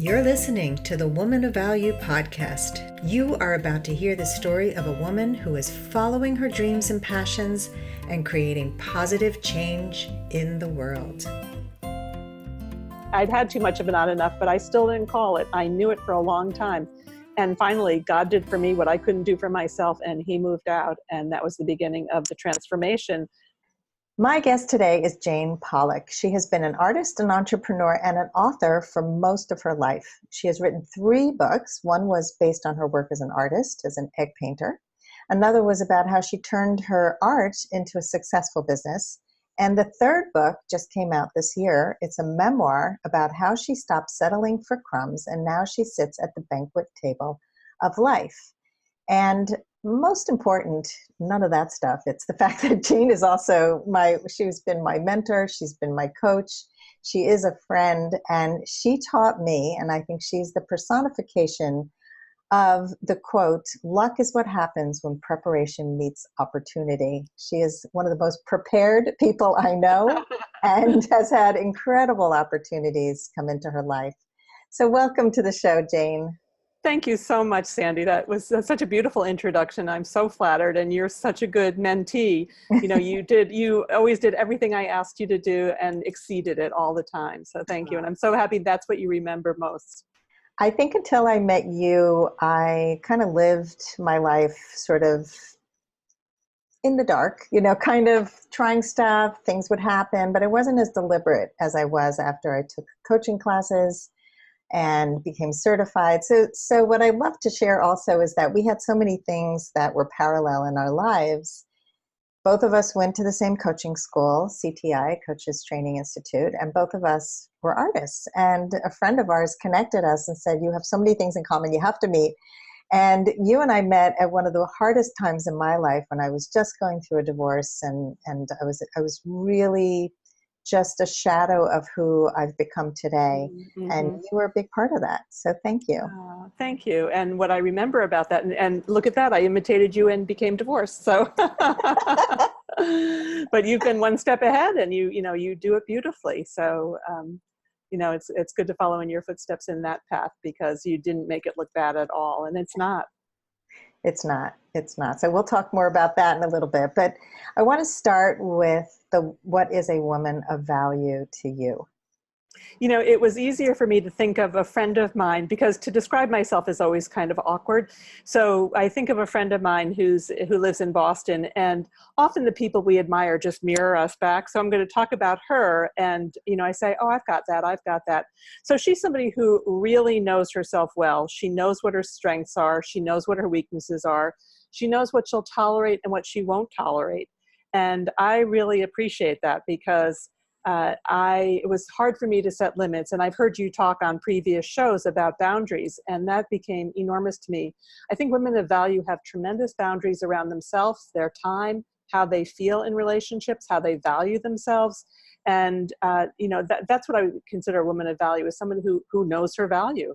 You're listening to the Woman of Value podcast. You are about to hear the story of a woman who is following her dreams and passions and creating positive change in the world. I'd had too much of a not enough, but I still didn't call it. I knew it for a long time. And finally, God did for me what I couldn't do for myself, and he moved out. And that was the beginning of the transformation. My guest today is Jane Pollak. She has been an artist, an entrepreneur, and an author for most of her life. She has written 3 books. One was based on her work as an artist, as an egg painter. Another was about how she turned her art into a successful business. And the 3rd book just came out this year. It's a memoir about how she stopped settling for crumbs, and now she sits at the banquet table of life. And most important, none of that stuff. It's the fact that Jane is also she's been my mentor. She's been my coach. She is a friend, and she taught me, and I think she's the personification of the quote, "Luck is what happens when preparation meets opportunity." She is one of the most prepared people I know and has had incredible opportunities come into her life. So welcome to the show, Jane. Thank you so much, Sandy. That was such a beautiful introduction. I'm so flattered, and you're such a good mentee. You know, you always did everything I asked you to do and exceeded it all the time. So thank you. And I'm so happy that's what you remember most. I think until I met you, I kind of lived my life sort of in the dark, kind of trying stuff. Things would happen, but it wasn't as deliberate as I was after I took coaching classes and became certified. So what I love to share also is that we had so many things that were parallel in our lives. Both of us went to the same coaching school, CTI, Coaches Training Institute, and both of us were artists. And a friend of ours connected us and said, "You have so many things in common, you have to meet." And you and I met at one of the hardest times in my life when I was just going through a divorce, and I was really just a shadow of who I've become today. Mm-hmm. And you were a big part of that. So thank you. Thank you. And what I remember about that, and look at that, I imitated you and became divorced. So, but you've been one step ahead, and you do it beautifully. So, it's good to follow in your footsteps in that path, because you didn't make it look bad at all. And it's not. It's not. So we'll talk more about that in a little bit. But I want to start with what is a woman of value to you? It was easier for me to think of a friend of mine, because to describe myself is always kind of awkward. So I think of a friend of mine who lives in Boston, and often the people we admire just mirror us back. So I'm going to talk about her, and I say, "Oh, I've got that." So she's somebody who really knows herself well. She knows what her strengths are. She knows what her weaknesses are. She knows what she'll tolerate and what she won't tolerate. And I really appreciate that, because it was hard for me to set limits. And I've heard you talk on previous shows about boundaries, and that became enormous to me. I think women of value have tremendous boundaries around themselves, their time, how they feel in relationships, how they value themselves. And, that's what I would consider a woman of value, is someone who knows her value.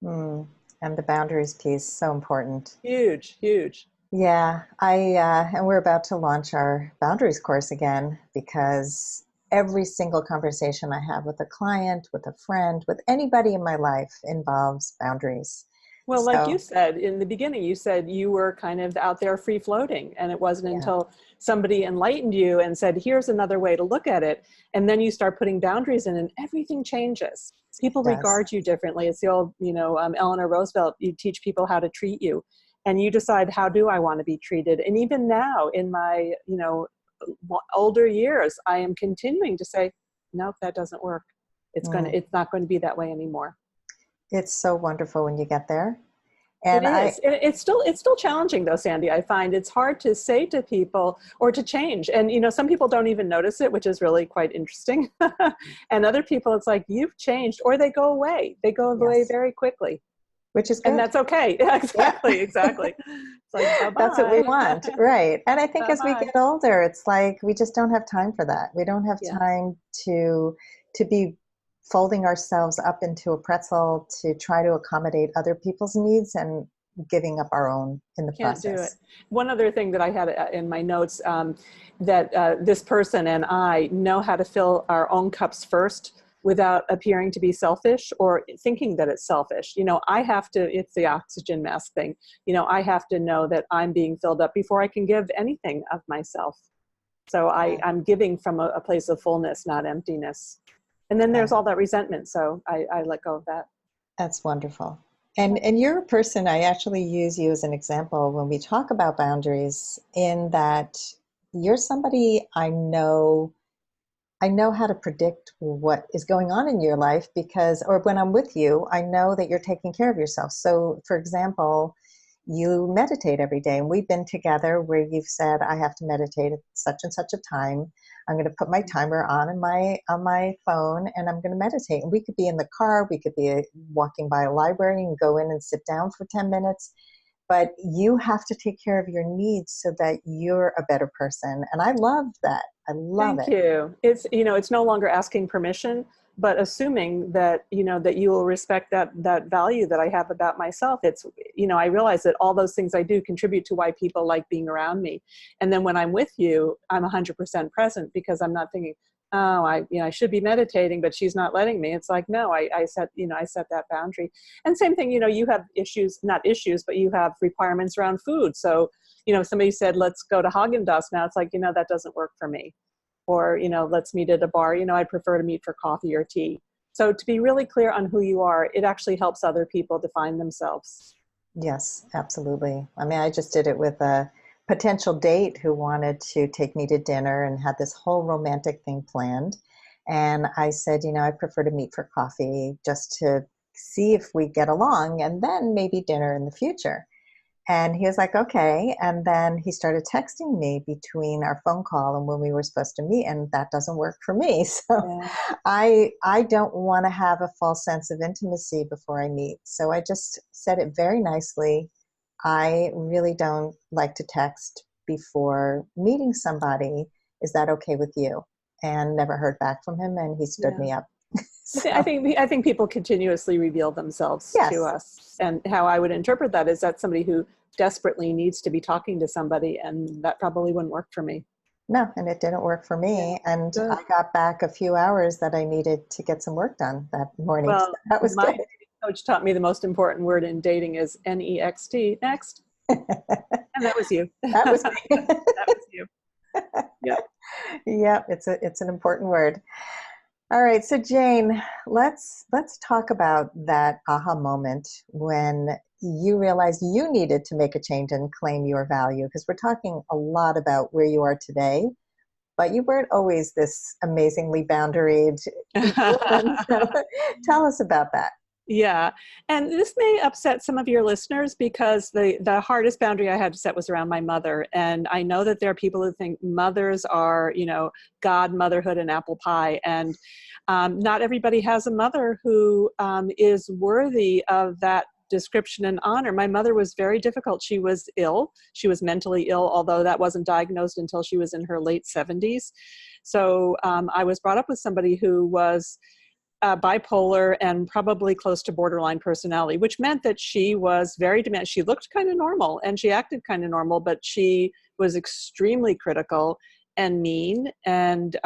And the boundaries piece, so important. Huge, huge. Yeah, and we're about to launch our boundaries course again, because every single conversation I have with a client, with a friend, with anybody in my life involves boundaries. Well, like you said in the beginning, you said you were kind of out there free floating, and it wasn't until somebody enlightened you and said, "Here's another way to look at it." And then you start putting boundaries in, and everything changes. People regard you differently. It's the old, Eleanor Roosevelt, you teach people how to treat you. And you decide, how do I want to be treated? And even now in my, older years, I am continuing to say, nope, that doesn't work. It's not going to be that way anymore. It's so wonderful when you get there. And it's still challenging though, Sandy. I find it's hard to say to people or to change. And, some people don't even notice it, which is really quite interesting. And other people, it's like, you've changed, or they go away. They go away very quickly. Which is good. And that's okay. Exactly. It's like, that's what we want. Right. And I think as we get older, it's like, we just don't have time for that. We don't have time to be folding ourselves up into a pretzel to try to accommodate other people's needs and giving up our own in the process. Can't do it. One other thing that I had in my notes, that this person and I know how to fill our own cups first, without appearing to be selfish or thinking that it's selfish. I have to, it's the oxygen mask thing. I have to know that I'm being filled up before I can give anything of myself. So I'm giving from a place of fullness, not emptiness. And then there's all that resentment. So I let go of that. That's wonderful. And you're a person, I actually use you as an example when we talk about boundaries, in that you're somebody I know how to predict what is going on in your life, because, or when I'm with you, I know that you're taking care of yourself. So for example, you meditate every day, and we've been together where you've said, I have to meditate at such and such a time. I'm going to put my timer on my phone, and I'm going to meditate. And we could be in the car, we could be walking by a library and go in and sit down for 10 minutes. But you have to take care of your needs so that you're a better person. And I love that. I love it. Thank you. It's no longer asking permission, but assuming that, that you will respect that value that I have about myself. It's, I realize that all those things I do contribute to why people like being around me. And then when I'm with you, I'm 100% present, because I'm not thinking, oh, I should be meditating, but she's not letting me. It's like, no, I set that boundary. And same thing, you have not issues, but you have requirements around food. So, somebody said, let's go to Haagen-Dazs now. It's like, that doesn't work for me. Or, let's meet at a bar. I prefer to meet for coffee or tea. So to be really clear on who you are, it actually helps other people define themselves. Yes, absolutely. I mean, I just did it with a potential date who wanted to take me to dinner and had this whole romantic thing planned. And I said, I prefer to meet for coffee just to see if we get along, and then maybe dinner in the future. And he was like, okay. And then he started texting me between our phone call and when we were supposed to meet, and that doesn't work for me. So yeah. I don't want to have a false sense of intimacy before I meet. So I just said it very nicely. I really don't like to text before meeting somebody. Is that okay with you? And never heard back from him, and he stood me up. So. I think people continuously reveal themselves to us. And how I would interpret that is that somebody who desperately needs to be talking to somebody, and that probably wouldn't work for me. No, and it didn't work for me. Yeah, and good. I got back a few hours that I needed to get some work done that morning. Well, so that was my good. Coach taught me the most important word in dating is NEXT, next. And that was you. That was me. That was you. Yep. Yep, it's an important word. All right, so Jane, let's talk about that aha moment when you realized you needed to make a change and claim your value, because we're talking a lot about where you are today, but you weren't always this amazingly boundaried woman. So tell us about that. Yeah. And this may upset some of your listeners, because the hardest boundary I had to set was around my mother. And I know that there are people who think mothers are, God, motherhood, and apple pie. And not everybody has a mother who is worthy of that description and honor. My mother was very difficult. She was ill. She was mentally ill, although that wasn't diagnosed until she was in her late 70s. So I was brought up with somebody who was bipolar and probably close to borderline personality, which meant that she was very demanding. She looked kind of normal and she acted kind of normal, but she was extremely critical and mean and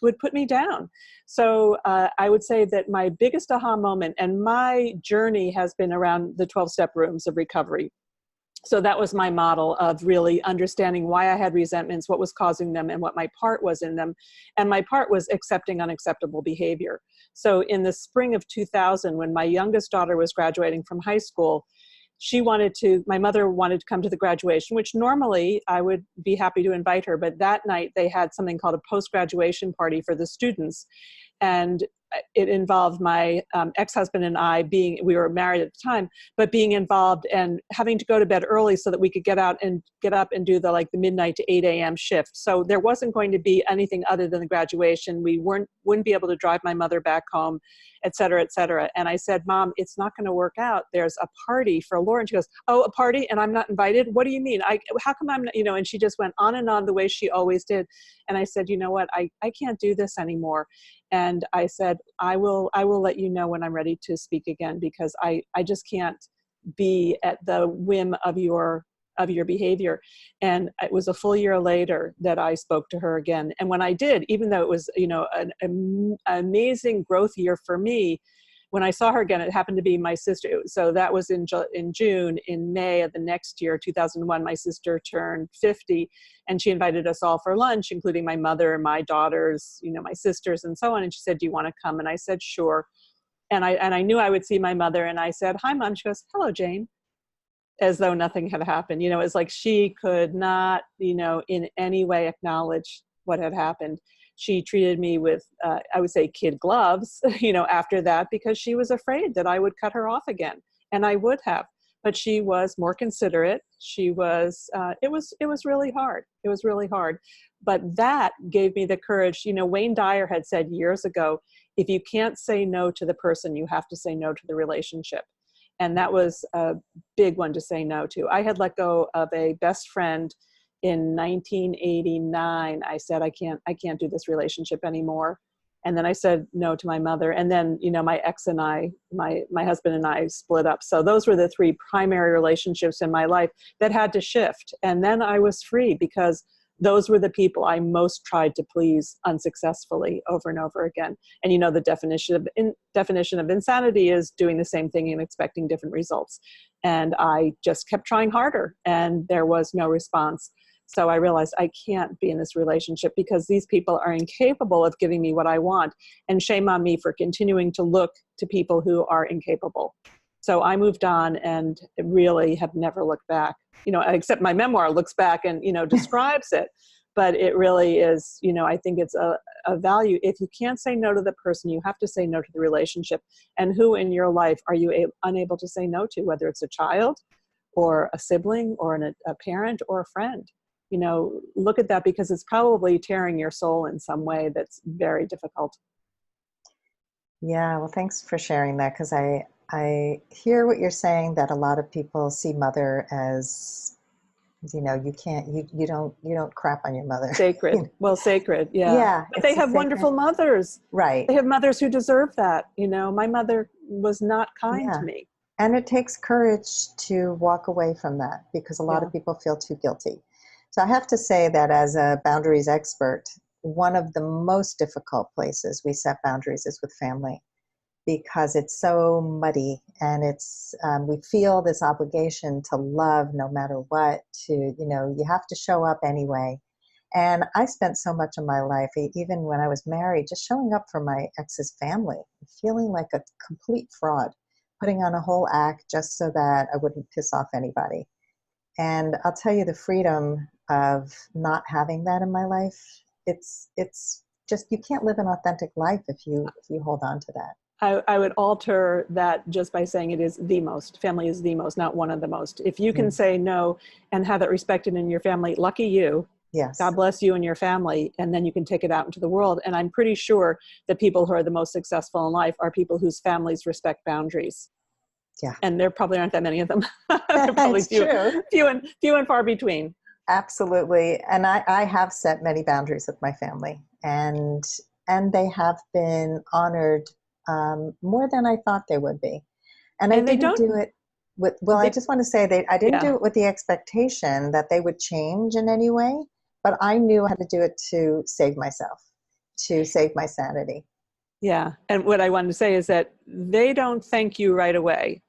would put me down. So I would say that my biggest aha moment, and my journey has been around the 12-step rooms of recovery. So that was my model of really understanding why I had resentments, what was causing them, and what my part was in them. And my part was accepting unacceptable behavior. So in the spring of 2000, when my youngest daughter was graduating from high school, my mother wanted to come to the graduation, which normally I would be happy to invite her. But that night they had something called a post-graduation party for the students. And it involved my ex-husband and I we were married at the time, but being involved and having to go to bed early so that we could get up and do the midnight to 8 a.m. shift. So there wasn't going to be anything other than the graduation. We wouldn't be able to drive my mother back home, et cetera, et cetera. And I said, Mom, it's not going to work out. There's a party for Laura. And she goes, oh, a party and I'm not invited? What do you mean? How come I'm not, and she just went on and on the way she always did. And I said, you know what? I can't do this anymore. And I said, I will let you know when I'm ready to speak again, because I just can't be at the whim of your of your behavior. And it was a full year later that I spoke to her again. And when I did, even though it was, an amazing growth year for me, when I saw her again, it happened to be my sister. So that was in June. In May of the next year, 2001, my sister turned 50, and she invited us all for lunch, including my mother, my daughters, my sisters, and so on. And she said, "Do you want to come?" And I said, "Sure." And I knew I would see my mother, and I said, "Hi, Mom." She goes, "Hello, Jane," as though nothing had happened. It's like she could not, in any way acknowledge what had happened. She treated me with, I would say, kid gloves, after that, because she was afraid that I would cut her off again. And I would have, but she was more considerate. She was, it was really hard. It was really hard. But that gave me the courage. Wayne Dyer had said years ago, if you can't say no to the person, you have to say no to the relationship. And that was a big one to say no to. I had let go of a best friend in 1989. I said, I can't do this relationship anymore. And then I said no to my mother. And then, my ex and I, my husband and I split up. So those were the three primary relationships in my life that had to shift. And then I was free, because those were the people I most tried to please unsuccessfully over and over again. And the definition of insanity is doing the same thing and expecting different results. And I just kept trying harder, and there was no response. So I realized I can't be in this relationship, because these people are incapable of giving me what I want. And shame on me for continuing to look to people who are incapable. So I moved on, and really have never looked back, except my memoir looks back and, describes it. But it really is, I think it's a value. If you can't say no to the person, you have to say no to the relationship. And who in your life are you unable to say no to, whether it's a child or a sibling or a parent or a friend? Look at that, because it's probably tearing your soul in some way that's very difficult. Yeah, well, thanks for sharing that, because I hear what you're saying, that a lot of people see mother as, you don't crap on your mother. Sacred. Well, sacred. Yeah. Yeah. But they have wonderful mothers. Right. They have mothers who deserve that. My mother was not kind to me. And it takes courage to walk away from that, because a lot of people feel too guilty. So I have to say that, as a boundaries expert, one of the most difficult places we set boundaries is with family, because it's so muddy, and it's we feel this obligation to love no matter what, to, you have to show up anyway. And I spent so much of my life, even when I was married, just showing up for my ex's family, feeling like a complete fraud, putting on a whole act just so that I wouldn't piss off anybody. And I'll tell you, the freedom of not having that in my life, it's just, you can't live an authentic life if you hold on to that. I would alter that just by saying it is the most. Family is the most, not one of the most. If you can say no and have it respected in your family, lucky you. Yes. God bless you and your family, and then you can take it out into the world. And I'm pretty sure that people who are the most successful in life are people whose families respect boundaries. Yeah. And there probably aren't that many of them. They're probably few and far between. Absolutely. And I have set many boundaries with my family, and they have been honored more than I thought they would be. And I didn't do it with, I just want to say I didn't do it with the expectation that they would change in any way, but I knew how to do it to save myself, to save my sanity. Yeah. And what I wanted to say is that they don't thank you right away.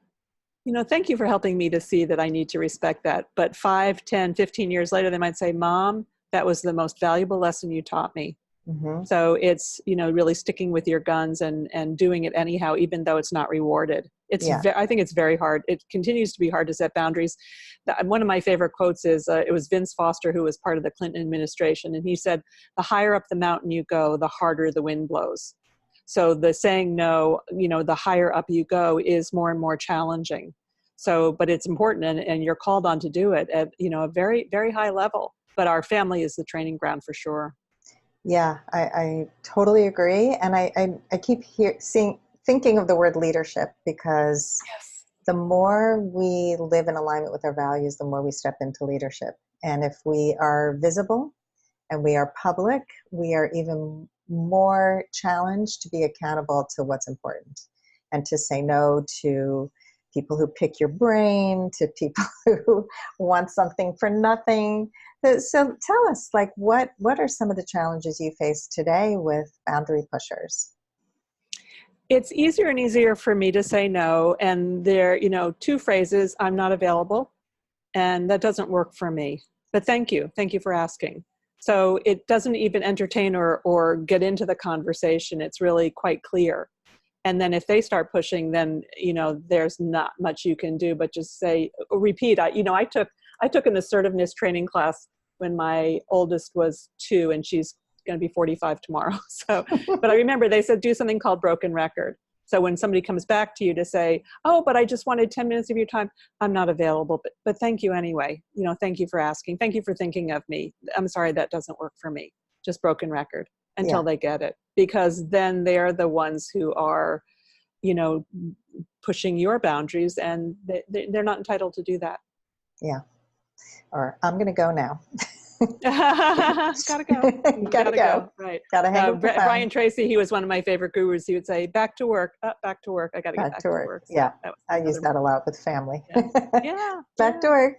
Thank you for helping me to see that I need to respect that. But 5, 10, 15 years later, they might say, Mom, that was the most valuable lesson you taught me. Mm-hmm. So it's, really sticking with your guns and doing it anyhow, even though it's not rewarded. I think it's very hard. It continues to be hard to set boundaries. One of my favorite quotes is, it was Vince Foster, who was part of the Clinton administration. And he said, the higher up the mountain you go, the harder the wind blows. So the saying no, the higher up you go is more and more challenging. So, but it's important, and you're called on to do it at, a very, very high level. But our family is the training ground for sure. Yeah, I totally agree. And I keep thinking of the word leadership, because the more we live in alignment with our values, the more we step into leadership. And if we are visible and we are public, we are even more challenged to be accountable to what's important, and to say no to people who pick your brain to people who want something for nothing. So tell us, like, what are some of the challenges you face today with boundary pushers? It's easier and easier for me to say no. And there, two phrases: I'm not available, and that doesn't work for me. But thank you. Thank you for asking. So it doesn't even entertain or get into the conversation. It's really quite clear. And then if they start pushing, then, there's not much you can do, but just say, repeat. I took an assertiveness training class when my oldest was 2, and she's going to be 45 tomorrow. So, but I remember they said, do something called broken record. So when somebody comes back to you to say, oh, but I just wanted 10 minutes of your time, I'm not available, but thank you anyway. Thank you for asking. Thank you for thinking of me. I'm sorry, that doesn't work for me. Just broken record until they get it, because then they're the ones who are, pushing your boundaries, and they're not entitled to do that. Yeah. Or I'm going to go now. Gotta go. Gotta go. Right. Gotta hang up the phone. Brian Tracy, he was one of my favorite gurus. He would say, back to work, back to work. I got to get back to work. So yeah. I use that a lot with family. Yeah. Back to work.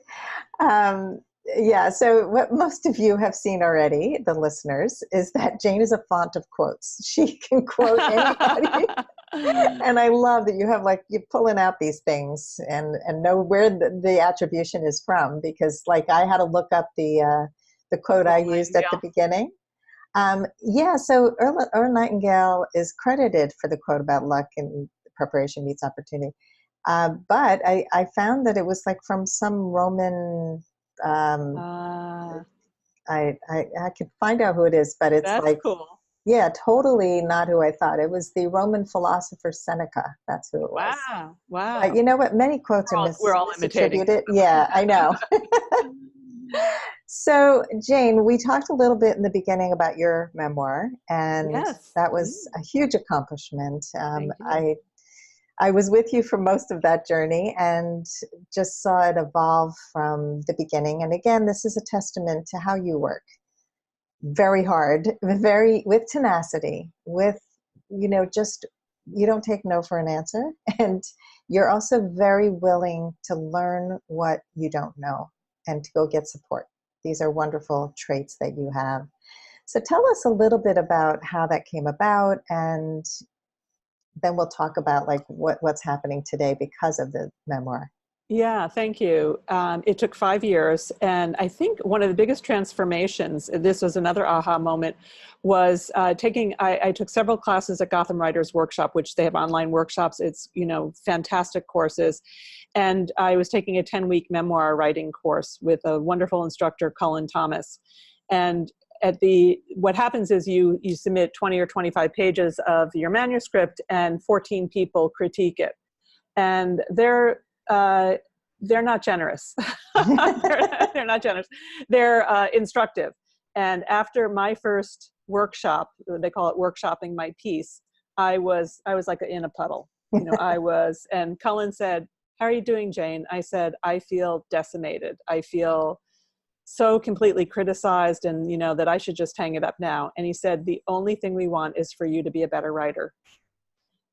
So what most of you have seen already, the listeners, is that Jane is a font of quotes. She can quote anybody. And I love that you have, you're pulling out these things and know where the attribution is from, because I had to look up the quote I used at the beginning. So Earl Nightingale is credited for the quote about luck and preparation meets opportunity. But I found that it was from some Roman, I could find out who it is, but it's that's cool. Yeah, totally not who I thought. It was the Roman philosopher Seneca. That's who it was. Wow. But you know what? Many quotes we're all imitating. Yeah, I know. So, Jane, we talked a little bit in the beginning about your memoir, and that was a huge accomplishment. I was with you for most of that journey and just saw it evolve from the beginning. And again, this is a testament to how you work. Very hard, with tenacity, with, just, you don't take no for an answer. And you're also very willing to learn what you don't know and to go get support. These are wonderful traits that you have. So tell us a little bit about how that came about, and then we'll talk about what's happening today because of the memoir. Yeah, thank you. It took 5 years. And I think one of the biggest transformations, this was another aha moment, was I took several classes at Gotham Writers Workshop, which they have online workshops. It's, fantastic courses. And I was taking a 10-week memoir writing course with a wonderful instructor, Cullen Thomas. And what happens is you submit 20 or 25 pages of your manuscript, and 14 people critique it. And they're not generous. they're not generous. They're instructive. And after my first workshop, they call it workshopping my piece, I was in a puddle. And Cullen said, "How are you doing, Jane?" I said, "I feel decimated. I feel so completely criticized, and that I should just hang it up now." And he said, "The only thing we want is for you to be a better writer."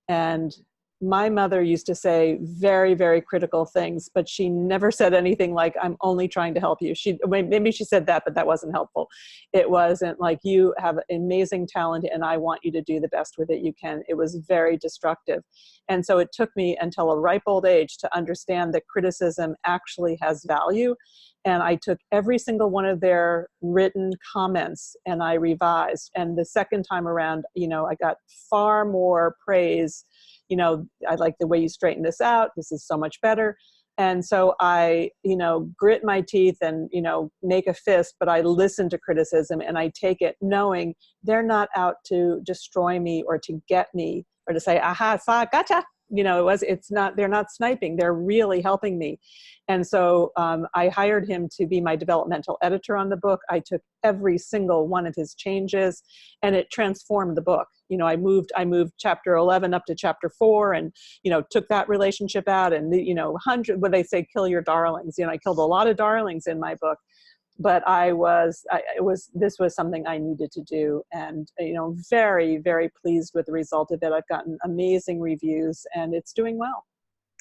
And my mother used to say very, very critical things, but she never said anything like, "I'm only trying to help you." Maybe she said that, but that wasn't helpful. It wasn't like, "You have amazing talent and I want you to do the best with it you can." It was very destructive. And so it took me until a ripe old age to understand that criticism actually has value. And I took every single one of their written comments and I revised. And the second time around, I got far more praise. "I like the way you straighten this out. This is so much better." And so I, grit my teeth and, make a fist, but I listen to criticism and I take it knowing they're not out to destroy me or to get me or to say, "Aha, gotcha." They're not sniping. They're really helping me. And so I hired him to be my developmental editor on the book. I took every single one of his changes and it transformed the book. I moved chapter 11 up to chapter 4 and, took that relationship out and, when they say kill your darlings, I killed a lot of darlings in my book. But this was something I needed to do, and very, very pleased with the result of it. I've gotten amazing reviews, and it's doing well.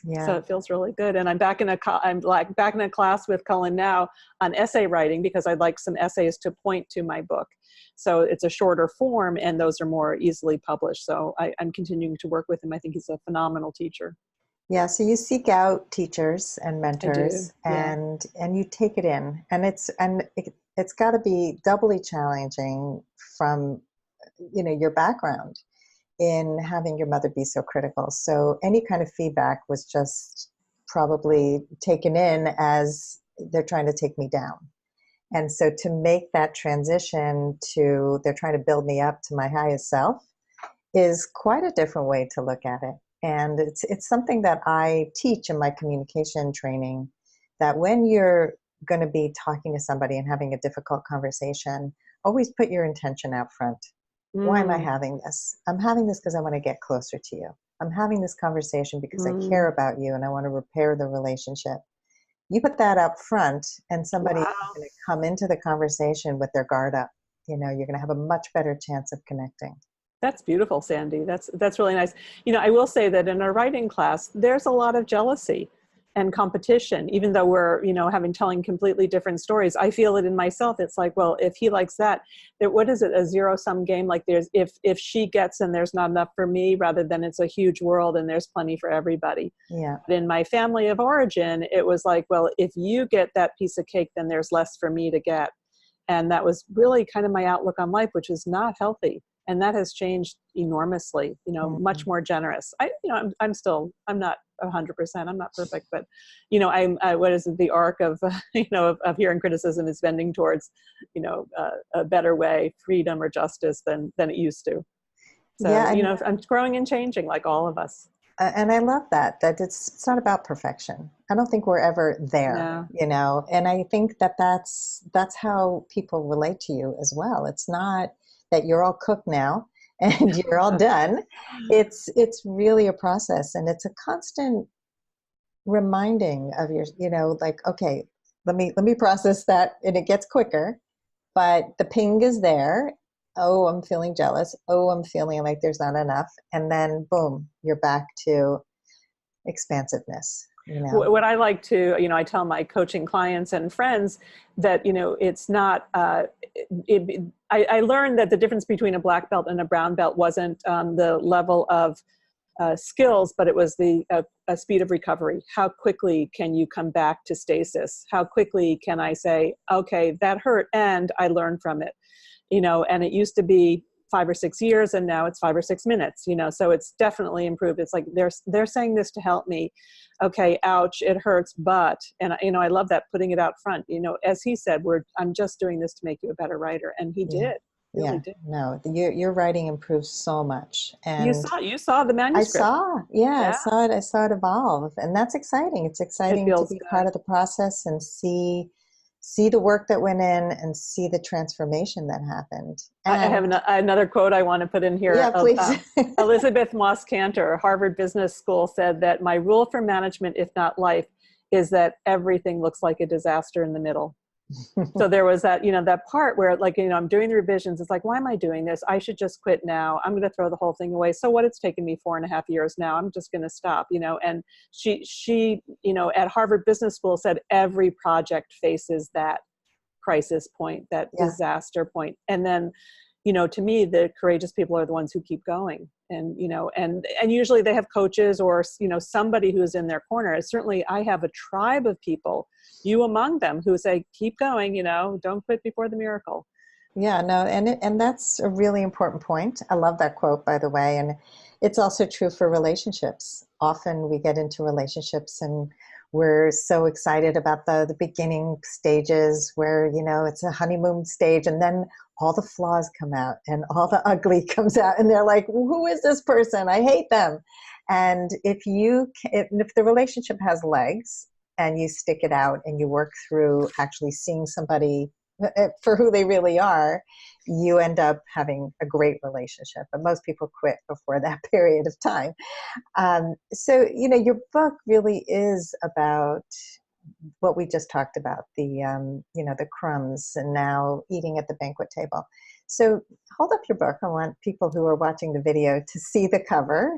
So Yeah. it feels really good. And I'm back in I'm like back in a class with Cullen now on essay writing, because I'd like some essays to point to my book. So it's a shorter form and those are more easily published. So I'm continuing to work with him. I think he's a phenomenal teacher. Yeah, so you seek out teachers and I do. mentors, Yeah. and you take it in, and it's got to be doubly challenging from, your background in having your mother be so critical. So any kind of feedback was just probably taken in as they're trying to take me down. And so to make that transition to they're trying to build me up to my highest self is quite a different way to look at it. And it's something that I teach in my communication training, that when you're going to be talking to somebody and having a difficult conversation, always put your intention out front. Why am I Mm, having this? I'm having this because I want to get closer to you. I'm having this conversation because I care mm. about you and I want to repair the relationship. You put that up front, and somebody is Wow. going to come into the conversation with their guard up. You're going to have a much better chance of connecting. That's beautiful, Sandy. That's really nice. I will say that in a writing class, there's a lot of jealousy and competition, even though we're, having telling completely different stories. I feel it in myself. It's like, well, if he likes that, what is it, a zero-sum game? Like there's, if she gets and there's not enough for me, rather than it's a huge world and there's plenty for everybody. Yeah. But in my family of origin, it was like, well, if you get that piece of cake, then there's less for me to get. And that was really kind of my outlook on life, which is not healthy. And that has changed enormously, Mhm. much more generous. I'm not 100%, I'm not perfect, but, what is it, the arc of, of hearing criticism is bending towards, a better way, freedom or justice than it used to. So, Yeah, and I'm growing and changing like all of us. and I love that it's not about perfection. I don't think we're ever there, No. and I think that's how people relate to you as well. It's not that you're all cooked now and you're all done. It's really a process, and it's a constant reminding of your, like, okay, let me process that, and it gets quicker, but the ping is there. Oh, I'm feeling jealous. Oh, I'm feeling like there's not enough. And then boom, you're back to expansiveness. What I like to, I tell my coaching clients and friends that, it's not, I learned that the difference between a black belt and a brown belt wasn't the level of skills, but it was the speed of recovery. How quickly can you come back to stasis? How quickly can I say, okay, that hurt and I learned from it? And it used to be 5 or 6 years, and now it's 5 or 6 minutes. So it's definitely improved. It's like they're saying this to help me. Okay, ouch, it hurts, but, and I love that, putting it out front. As he said, I'm just doing this to make you a better writer, and he Yeah, did, really yeah. did. No, your writing improves so much, You and saw you saw the manuscript. I Yeah, saw it. I saw it evolve, and that's exciting. It's it exciting to feels be part good. of the process and see the work that went in and see the transformation that happened. I have And another quote I want to put in here. yeah, please. Elizabeth Moss Cantor, Harvard Business School, said that my rule for management, if not life, is that everything looks like a disaster in the middle. So there was that, that part where, like, I'm doing the revisions. It's like, why am I doing this? I should just quit now. I'm going to throw the whole thing away. So what? It's taken me 4.5 years now. I'm just going to stop, And she, at Harvard Business School said every project faces that crisis point, that Yeah, disaster point. And then, to me, the courageous people are the ones who keep going. And, and usually they have coaches or, somebody who's in their corner. Certainly I have a tribe of people, you among them, who say, keep going, don't quit before the miracle. yeah. No, and that's a really important point. I love that quote, by the way, and it's also true for relationships. Often we get into relationships and we're so excited about the beginning stages where, it's a honeymoon stage, and then all the flaws come out and all the ugly comes out, and they're like, who is this person? I hate them. And if the relationship has legs and you stick it out and you work through actually seeing somebody for who they really are, you end up having a great relationship. But most people quit before that period of time. So, your book really is about what we just talked about, the crumbs and now eating at the banquet table. So hold up your book. I want people who are watching the video to see the cover.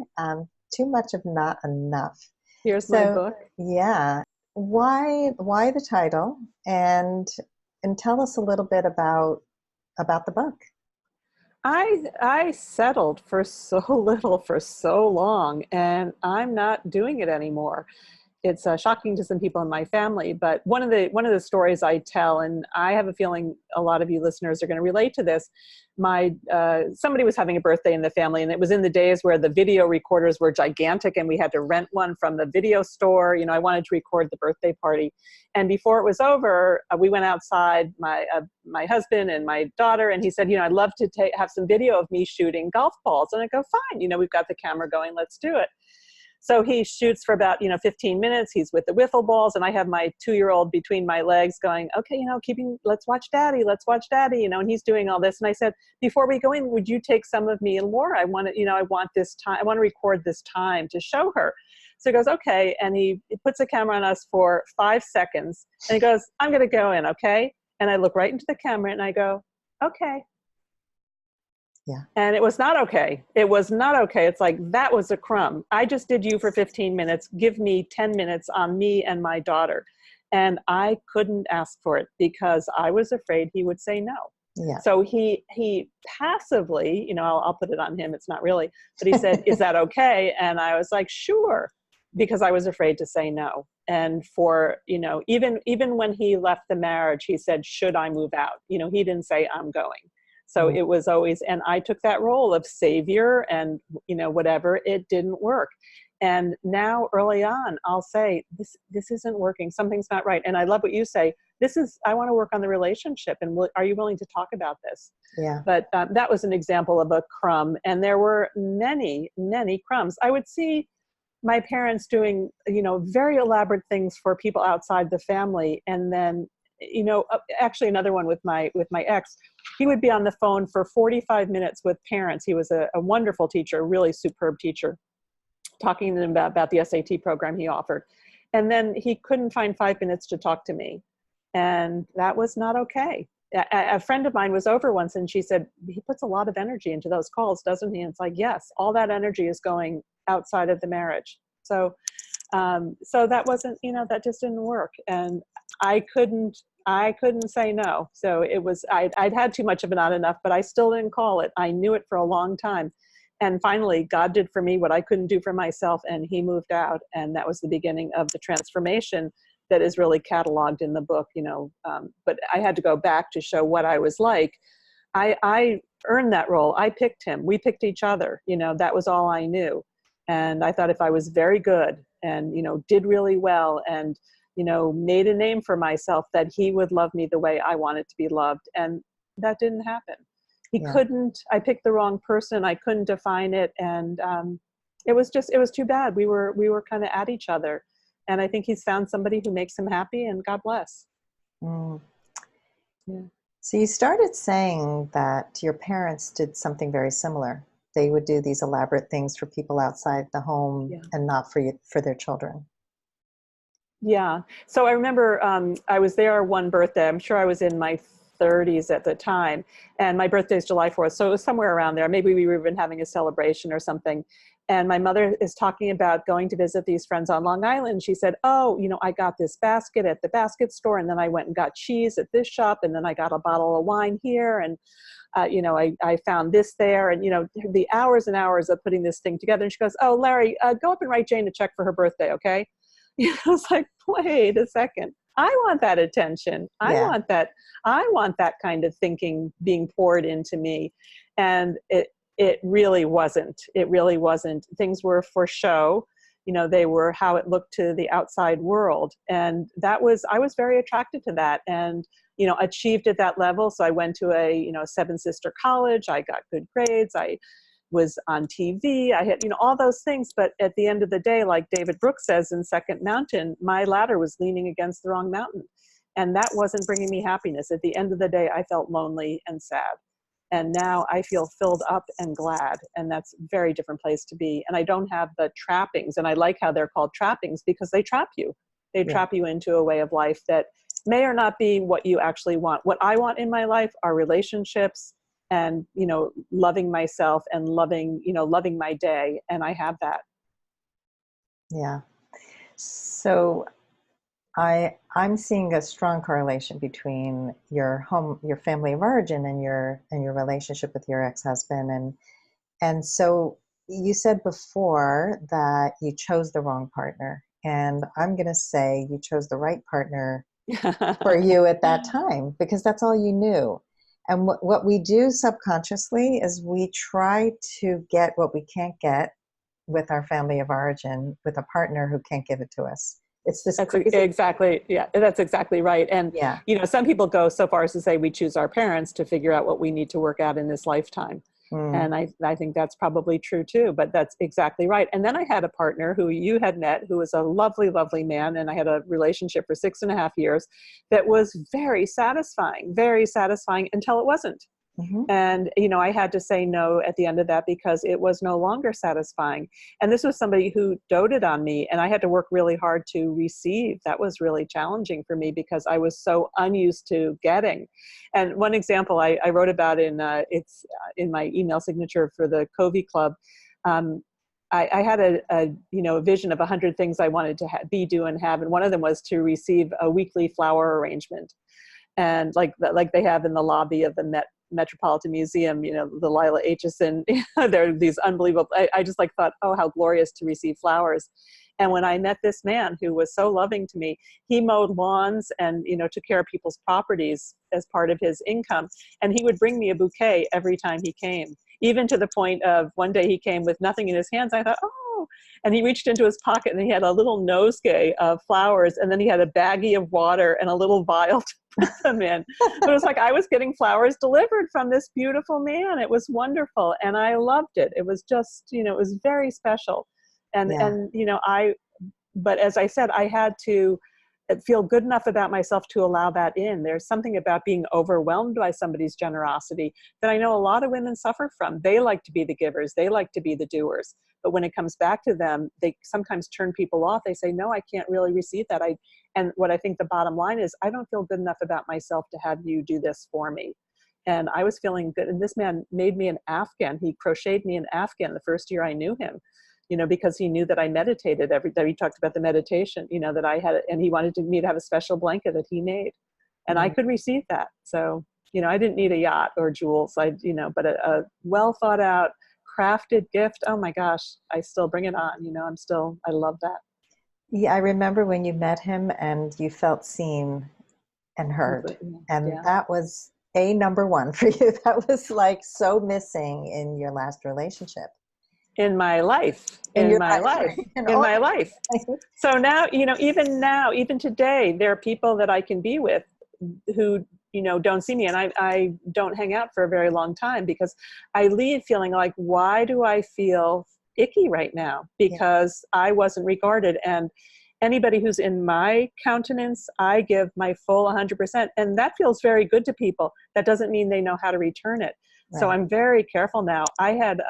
Too much of not enough. Here's my So, book. yeah, why the title, and tell us a little bit about the book. I settled for so little for so long, and I'm not doing it anymore. It's shocking to some people in my family, but one of the stories I tell, and I have a feeling a lot of you listeners are going to relate to this. My somebody was having a birthday in the family, and it was in the days where the video recorders were gigantic, and we had to rent one from the video store. I wanted to record the birthday party, and before it was over, we went outside, my husband and my daughter, and he said, I'd love to have some video of me shooting golf balls, and I go, fine, we've got the camera going, let's do it. So he shoots for about 15 minutes. He's with the wiffle balls, and I have my 2-year-old between my legs, going, "Okay, let's watch Daddy, and he's doing all this. And I said, before we go in, would you take some of me and Laura? I want to, I want this time. I want to record this time to show her." So he goes, "Okay," and he puts a camera on us for 5 seconds, and he goes, "I'm going to go in, okay?" And I look right into the camera, and I go, "Okay." Yeah. And it was not okay. It was not okay. It's like, that was a crumb. I just did you for 15 minutes. Give me 10 minutes on me and my daughter. And I couldn't ask for it because I was afraid he would say no. Yeah. So he passively, I'll put it on him. It's not really, but he said, "Is that okay?" And I was like, "Sure," because I was afraid to say no. And for, even when he left the marriage, he said, "Should I move out?" He didn't say, "I'm going." So it was always, and I took that role of savior and, whatever, it didn't work. And now early on, I'll say, this isn't working. Something's not right. And I love what you say. I want to work on the relationship. And are you willing to talk about this? Yeah. But that was an example of a crumb. And there were many, many crumbs. I would see my parents doing, very elaborate things for people outside the family. And then, actually another one with my ex, he would be on the phone for 45 minutes with parents. He was a wonderful teacher, a really superb teacher, talking to them about the SAT program he offered. And then he couldn't find 5 minutes to talk to me. And that was not okay. A friend of mine was over once, and she said, "He puts a lot of energy into those calls, doesn't he?" And it's like, yes, all that energy is going outside of the marriage. So that wasn't, that just didn't work. And I couldn't say no. So it was, I'd had too much of a not enough, but I still didn't call it. I knew it for a long time. And finally, God did for me what I couldn't do for myself, and he moved out. And that was the beginning of the transformation that is really cataloged in the book, but I had to go back to show what I was like. I earned that role. I picked him. We picked each other. That was all I knew. And I thought if I was very good and, did really well and, made a name for myself, that he would love me the way I wanted to be loved. And that didn't happen. I picked the wrong person. I couldn't define it. And it was too bad. We were kind of at each other. And I think he's found somebody who makes him happy, and God bless. Mm. Yeah. So you started saying that your parents did something very similar. They would do these elaborate things for people outside the home and not for their children. Yeah. So I remember I was there one birthday. I'm sure I was in my 30s at the time, and my birthday is July 4th. So it was somewhere around there. Maybe we were even having a celebration or something. And my mother is talking about going to visit these friends on Long Island. She said, "Oh, I got this basket at the basket store, and then I went and got cheese at this shop, and then I got a bottle of wine here, and I found this there." And the hours and hours of putting this thing together. And she goes, "Oh, Larry, go up and write Jane a check for her birthday, okay?" I was like, wait a second. I want that attention. I want that kind of thinking being poured into me. And it really wasn't. It really wasn't. Things were for show. They were how it looked to the outside world. And I was very attracted to that, and, achieved at that level. So I went to a, seven sister college. I got good grades. I was on TV. I had, all those things. But at the end of the day, like David Brooks says in Second Mountain, my ladder was leaning against the wrong mountain. And that wasn't bringing me happiness. At the end of the day, I felt lonely and sad. And now I feel filled up and glad. And that's a very different place to be. And I don't have the trappings. And I like how they're called trappings, because they trap you. They trap you into a way of life that may or not be what you actually want. What I want in my life are relationships and, loving myself and loving my day. And I have that. Yeah. So I'm seeing a strong correlation between your family of origin, and your relationship with your ex-husband, and so you said before that you chose the wrong partner, and I'm going to say you chose the right partner for you at that time, because that's all you knew. And what we do subconsciously is we try to get what we can't get with our family of origin with a partner who can't give it to us. It's this That's crazy. exactly, yeah, that's exactly right. And, Yeah. some people go so far as to say we choose our parents to figure out what we need to work out in this lifetime. Mm. And I think that's probably true too, but that's exactly right. And then I had a partner who you had met, who was a lovely, lovely man. And I had a relationship for 6.5 years that was very satisfying until it wasn't. Mm-hmm. And, I had to say no at the end of that because it was no longer satisfying. And this was somebody who doted on me, and I had to work really hard to receive. That was really challenging for me because I was so unused to getting. And one example I wrote about it's in my email signature for the Covey Club. I had a vision of 100 things I wanted to be, do, and have. And one of them was to receive a weekly flower arrangement. And like they have in the lobby of the Metropolitan Museum, the Lila Aitchison, there are these unbelievable, I just thought, oh, how glorious to receive flowers. And when I met this man who was so loving to me, he mowed lawns and, took care of people's properties as part of his income. And he would bring me a bouquet every time he came, even to the point of one day he came with nothing in his hands. I thought, oh, and he reached into his pocket and he had a little nosegay of flowers. And then he had a baggie of water and a little vial to put them in. But it was like I was getting flowers delivered from this beautiful man. It was wonderful. And I loved it. It was just, it was very special. And, Yeah. but as I said, I had to feel good enough about myself to allow that in. There's something about being overwhelmed by somebody's generosity that I know a lot of women suffer from. They like to be the givers. They like to be the doers. But when it comes back to them, they sometimes turn people off. They say, no, I can't really receive that. And what I think the bottom line is, I don't feel good enough about myself to have you do this for me. And I was feeling good. And this man made me an Afghan. He crocheted me an Afghan the first year I knew him. Because he knew that I meditated every day. He talked about the meditation, that I had, and he wanted me to have a special blanket that he made, and I could receive that. So, I didn't need a yacht or jewels. But a well thought out, crafted gift. Oh my gosh, I still bring it on. I love that. Yeah, I remember when you met him and you felt seen and heard, and Yeah. that was a number one for you. That was so missing in your last relationship. In my life. So now, even today, there are people that I can be with who, don't see me. And I don't hang out for a very long time because I leave feeling like, why do I feel icky right now? Because I wasn't regarded. And anybody who's in my countenance, I give my full 100%. And that feels very good to people. That doesn't mean they know how to return it. Right. So I'm very careful now. I had,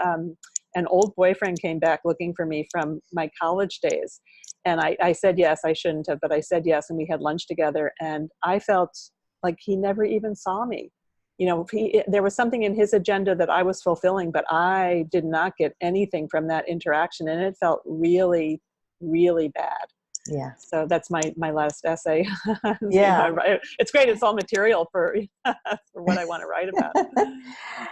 an old boyfriend came back looking for me from my college days. And I said yes. I shouldn't have, but I said yes. And we had lunch together. And I felt like he never even saw me. There was something in his agenda that I was fulfilling, but I did not get anything from that interaction. And it felt really, really bad. Yeah. So that's my last essay. Yeah. It's great. It's all material for what I want to write about.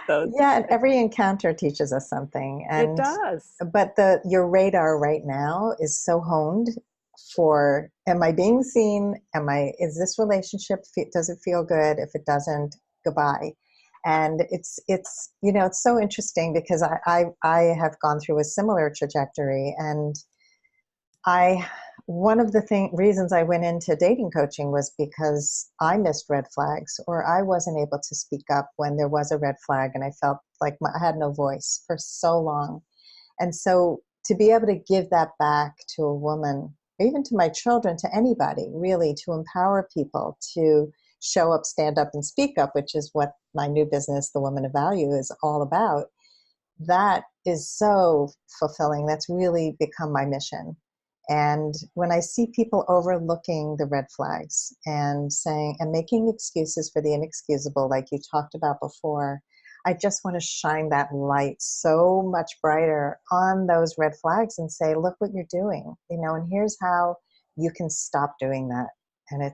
So yeah, and every encounter teaches us something. And it does. But your radar right now is so honed for, am I being seen? Is this relationship, does it feel good? If it doesn't, goodbye. And it's so interesting because I have gone through a similar trajectory, and one of the reasons I went into dating coaching was because I missed red flags, or I wasn't able to speak up when there was a red flag, and I felt like I had no voice for so long. And so to be able to give that back to a woman, or even to my children, to anybody, really, to empower people to show up, stand up, and speak up, which is what my new business, The Woman of Value, is all about, that is so fulfilling. That's really become my mission. And when I see people overlooking the red flags and making excuses for the inexcusable, like you talked about before, I just want to shine that light so much brighter on those red flags and say, look what you're doing, and here's how you can stop doing that. And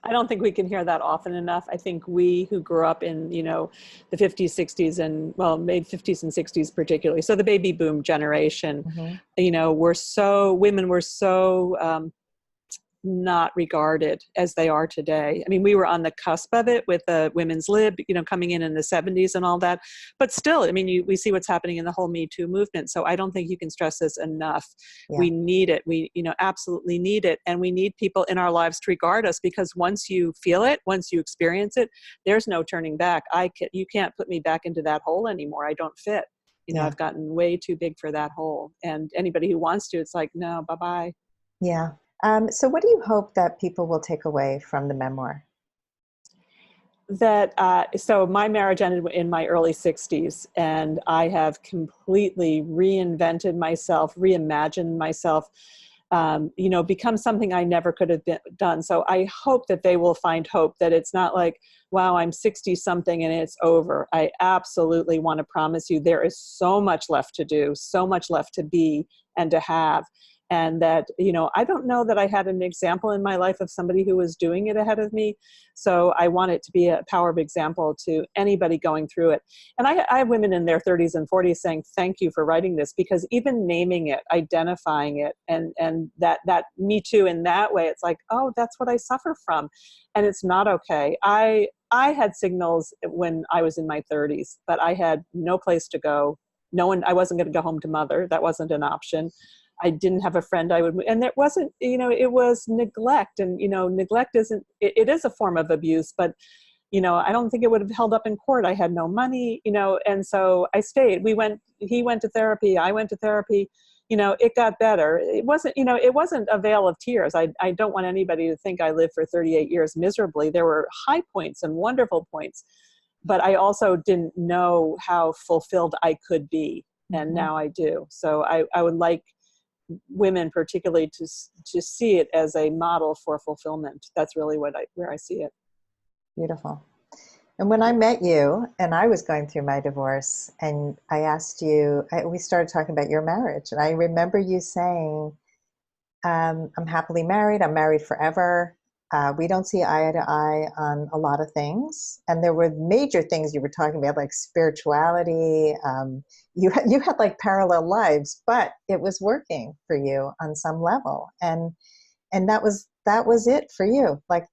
I don't think we can hear that often enough. I think we who grew up in, the 50s, 60s, and well, maybe 50s and 60s particularly. So the baby boom generation, Mhm. women were so not regarded as they are today. I mean, we were on the cusp of it with the women's lib, coming in the 70s and all that. But still, I mean, we see what's happening in the whole Me Too movement. So I don't think you can stress this enough. Yeah. We need it. We, absolutely need it. And we need people in our lives to regard us, because once you feel it, once you experience it, there's no turning back. You can't put me back into that hole anymore. I don't fit. Yeah. I've gotten way too big for that hole. And anybody who wants to, it's like, no, bye-bye. Yeah. So what do you hope that people will take away from the memoir? So my marriage ended in my early 60s, and I have completely reinvented myself, reimagined myself, become something I never could have done. So I hope that they will find hope, that it's not like, wow, I'm 60 something and it's over. I absolutely want to promise you there is so much left to do, so much left to be and to have. And that, I don't know that I had an example in my life of somebody who was doing it ahead of me. So I want it to be a power of example to anybody going through it. And I have women in their 30s and 40s saying, thank you for writing this, because even naming it, identifying it, and that Me Too in that way, it's like, oh, that's what I suffer from. And it's not okay. I had signals when I was in my 30s, but I had no place to go. I wasn't going to go home to mother. That wasn't an option. I didn't have a friend and it wasn't, it was neglect, and, neglect it is a form of abuse, but, I don't think it would have held up in court. I had no money, and so I stayed. He went to therapy. I went to therapy. It got better. It wasn't a veil of tears. I don't want anybody to think I lived for 38 years miserably. There were high points and wonderful points, but I also didn't know how fulfilled I could be. And Mm-hmm. now I do. So I would like women particularly to see it as a model for fulfillment. That's really where I see it. Beautiful. And when I met you and I was going through my divorce, and I asked you, we started talking about your marriage, and I remember you saying, I'm happily married. I'm married forever. We don't see eye to eye on a lot of things. And there were major things you were talking about, like spirituality. You had like parallel lives, but it was working for you on some level. And that was it for you. Like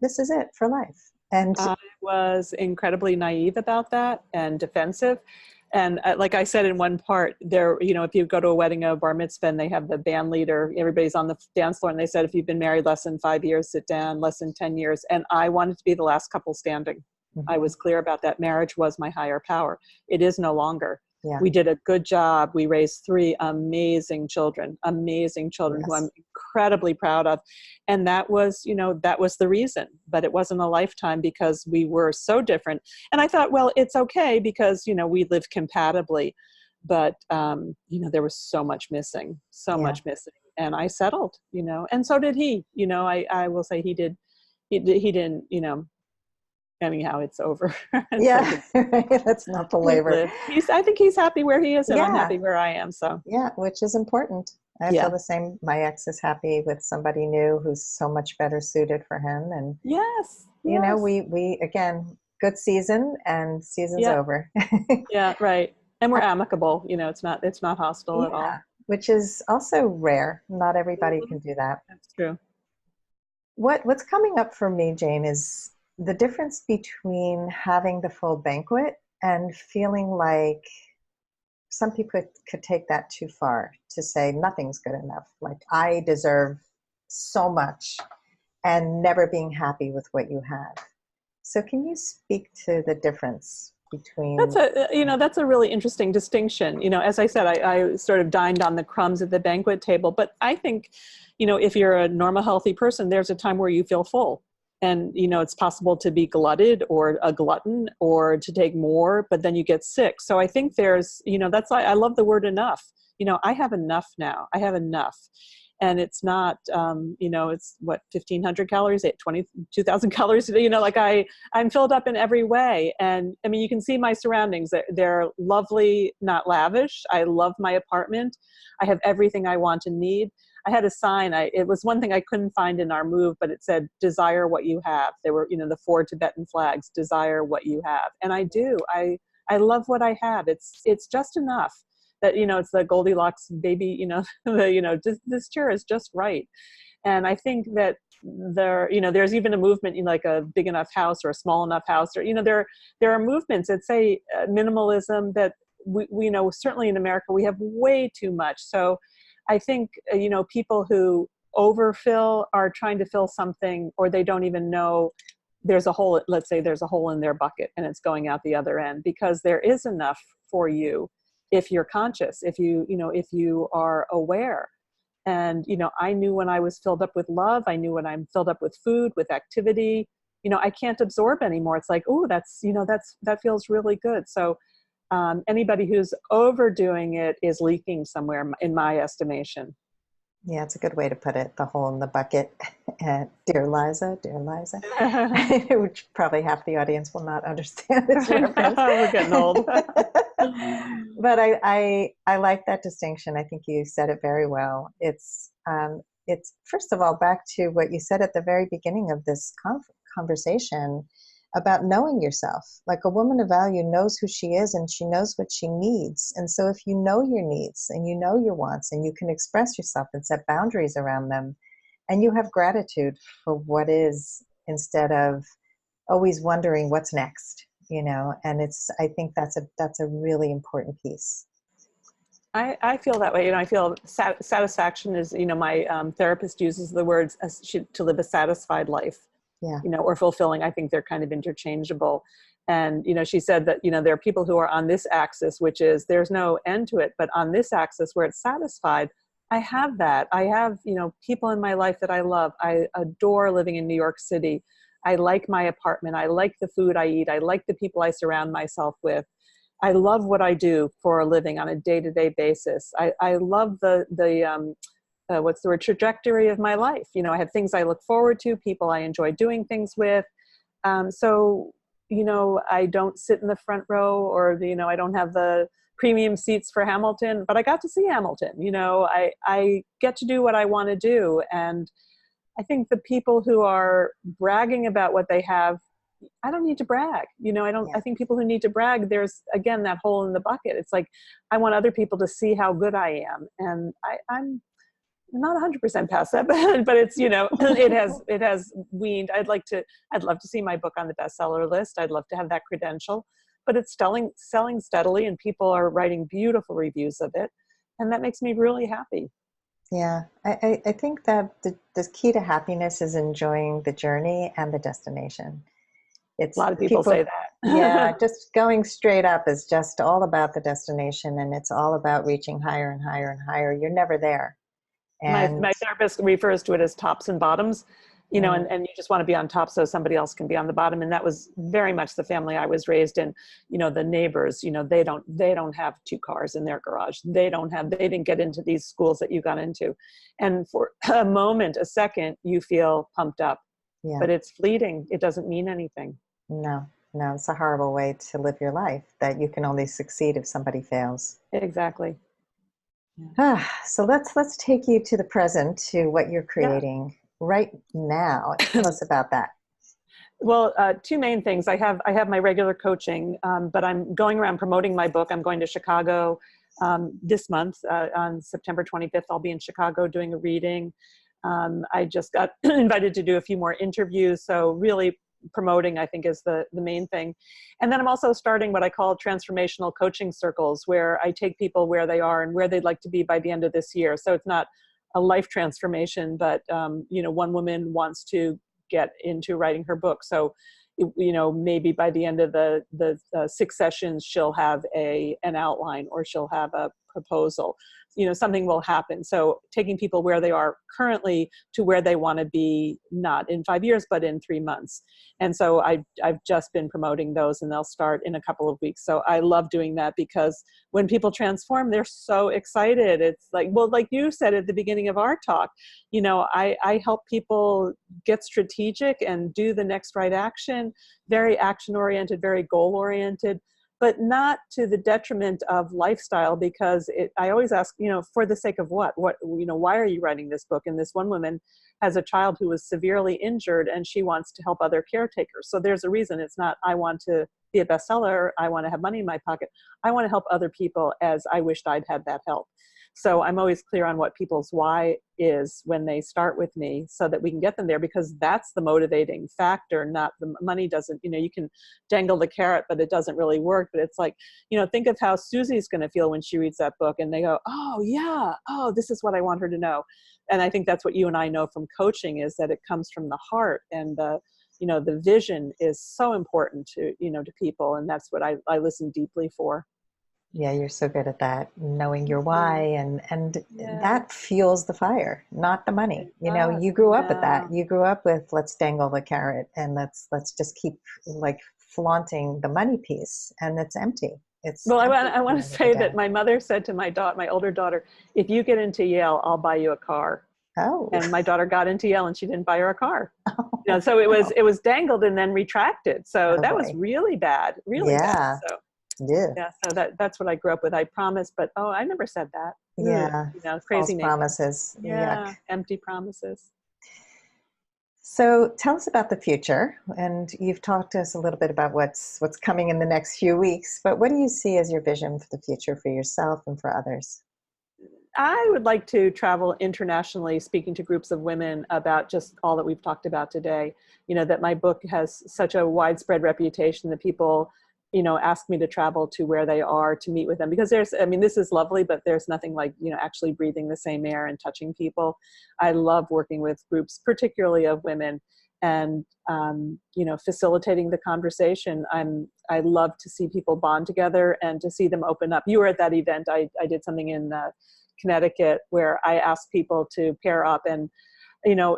this is it for life. And I was incredibly naive about that and defensive. And like I said in one part there, if you go to a wedding or a bar mitzvah and they have the band leader, everybody's on the dance floor, and they said, if you've been married less than 5 years, sit down, less than 10 years. And I wanted to be the last couple standing. Mm-hmm. I was clear about that. Marriage was my higher power. It is no longer. Yeah. We did a good job. We raised 3 amazing children yes. Who I'm incredibly proud of. And that was, that was the reason, but it wasn't a lifetime because we were so different. And I thought, well, it's okay because, we lived compatibly, but, there was so much missing. And I settled, and so did he. I will say he didn't, anyhow, it's over. Yeah, let's not belabor. I think he's happy where he is, and Yeah. I'm happy where I am. So yeah, which is important. I feel the same. My ex is happy with somebody new who's so much better suited for him. And yes. we again, good season, and season's over. Yeah, right. And we're amicable. It's not hostile at all. Which is also rare. Not everybody can do that. That's true. What's coming up for me, Jane, is the difference between having the full banquet and feeling like some people could take that too far to say nothing's good enough. Like, I deserve so much, and never being happy with what you have. So can you speak to the difference between... That's a really interesting distinction. As I said, I sort of dined on the crumbs at the banquet table, but I think, if you're a normal, healthy person, there's a time where you feel full. And, it's possible to be glutted or a glutton or to take more, but then you get sick. So I think there's, that's why I love the word enough. I have enough now. I have enough. And it's not, it's what, 1,500 calories, 22,000 calories a day. I'm filled up in every way. And I mean, you can see my surroundings. They're lovely, not lavish. I love my apartment. I have everything I want and need. I had a sign. It was one thing I couldn't find in our move, but it said, desire what you have. There were, the 4 Tibetan flags, desire what you have. And I do. I love what I have. It's just enough that, it's the Goldilocks baby, this chair is just right. And I think that there's even a movement in like a big enough house or a small enough house, or, there are movements that say minimalism that we know certainly in America, we have way too much. So I think, people who overfill are trying to fill something, or they don't even know there's a hole. Let's say there's a hole in their bucket and it's going out the other end, because there is enough for you if you're conscious, if you are aware. And, I knew when I was filled up with love, I knew when I'm filled up with food, with activity, I can't absorb anymore. It's like, oh, that feels really good. So anybody who's overdoing it is leaking somewhere, in my estimation. Yeah, it's a good way to put it, the hole in the bucket. Dear Liza, which probably half the audience will not understand this reference. We're getting old. But I like that distinction. I think you said it very well. It's first of all, back to what you said at the very beginning of this conversation about knowing yourself. Like, a woman of value knows who she is and she knows what she needs. And so if you know your needs and you know your wants and you can express yourself and set boundaries around them, and you have gratitude for what is, instead of always wondering what's next, and I think that's a really important piece. I feel that way. I feel satisfaction is, my therapist uses the words to live a satisfied life. Yeah. Or fulfilling. I think they're kind of interchangeable. And, she said that, there are people who are on this axis, which is there's no end to it, but on this axis where it's satisfied, I have that. I have, people in my life that I love. I adore living in New York City. I like my apartment. I like the food I eat. I like the people I surround myself with. I love what I do for a living on a day-to-day basis. I love what's the word, trajectory of my life. I have things I look forward to, people I enjoy doing things with. So, I don't sit in the front row, or, I don't have the premium seats for Hamilton, but I got to see Hamilton. I get to do what I want to do. And I think the people who are bragging about what they have, I don't need to brag. I think people who need to brag, there's, again, that hole in the bucket. It's like, I want other people to see how good I am. And I'm not 100% past that, but it's, it has weaned. I'd love to see my book on the bestseller list. I'd love to have that credential, but it's selling steadily, and people are writing beautiful reviews of it. And that makes me really happy. Yeah. I think that the key to happiness is enjoying the journey and the destination. A lot of people say that. Yeah. Just going straight up is just all about the destination, and it's all about reaching higher and higher and higher. You're never there. And my therapist refers to it as tops and bottoms, and you just want to be on top so somebody else can be on the bottom. And that was very much the family I was raised in. The neighbors, they don't have 2 cars in their garage. They didn't get into these schools that you got into. And for a moment, a second, you feel pumped up, but it's fleeting. It doesn't mean anything. No, it's a horrible way to live your life, that you can only succeed if somebody fails. Exactly. So let's take you to the present, to what you're creating right now. Tell us about that. Well, 2 main things. I have my regular coaching, but I'm going around promoting my book. I'm going to Chicago this month on September 25th. I'll be in Chicago doing a reading. I just got invited to do a few more interviews. So really promoting, I think, is the main thing. And then I'm also starting what I call transformational coaching circles, where I take people where they are and where they'd like to be by the end of this year. So it's not a life transformation, but one woman wants to get into writing her book. So maybe by the end of the 6 sessions, she'll have an outline, or she'll have a proposal. Something will happen. So taking people where they are currently to where they want to be, not in 5 years, but in 3 months. And so I've just been promoting those, and they'll start in a couple of weeks. So I love doing that, because when people transform, they're so excited. It's like, well, like you said at the beginning of our talk, I help people get strategic and do the next right action, very action oriented, very goal oriented. but not to the detriment of lifestyle, because I always ask, for the sake of what, why are you writing this book? And this one woman has a child who was severely injured and she wants to help other caretakers. So there's a reason. It's not, I want to be a bestseller, I want to have money in my pocket. I want to help other people as I wished I'd had that help. So I'm always clear on what people's why is when they start with me, so that we can get them there, because that's the motivating factor, not the money. Doesn't, you can dangle the carrot, but it doesn't really work. But it's like, think of how Susie's going to feel when she reads that book and they go, oh yeah, oh, this is what I want her to know. And I think that's what you and I know from coaching, is that it comes from the heart, and the vision is so important to people. And that's what I listen deeply for. Yeah, you're so good at that, knowing your why, and Yeah. that fuels the fire, not the money. Does, you grew up with yeah. that. You grew up with, let's dangle the carrot and let's just keep like flaunting the money piece, and it's empty. It's Well, empty I at want the to end of the say day. that my mother said to my older daughter, if you get into Yale, I'll buy you a car. Oh, And my daughter got into Yale and she didn't buy her a car. oh, So it was dangled and then retracted. So oh that was boy. really bad, really bad. Yeah, So yeah, yeah, so that's what I grew up with. I promised, but I never said that. yeah. Crazy False me. promises. Yuck. Yeah, empty promises. So tell us about the future, and you've talked to us a little bit about what's coming in the next few weeks, but what do you see as your vision for the future for yourself and for others? I would like to travel internationally, speaking to groups of women about just all that we've talked about today. That my book has such a widespread reputation that people, ask me to travel to where they are to meet with them, because this is lovely, but there's nothing like, actually breathing the same air and touching people. I love working with groups, particularly of women, and, facilitating the conversation. I love to see people bond together and to see them open up. You were at that event. I did something in Connecticut where I asked people to pair up and,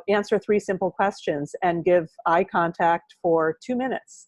answer 3 simple questions and give eye contact for 2 minutes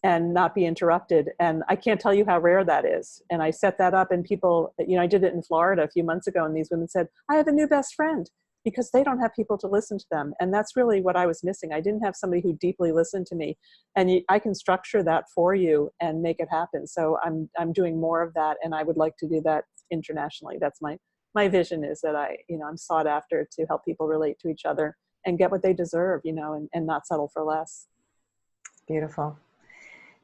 and not be interrupted. And I can't tell you how rare that is. And I set that up, and people, I did it in Florida a few months ago, and these women said, I have a new best friend, because they don't have people to listen to them. And that's really what I was missing. I didn't have somebody who deeply listened to me. And I can structure that for you and make it happen. So I'm doing more of that, and I would like to do that internationally. That's my vision, is that I'm sought after to help people relate to each other and get what they deserve, and not settle for less. Beautiful.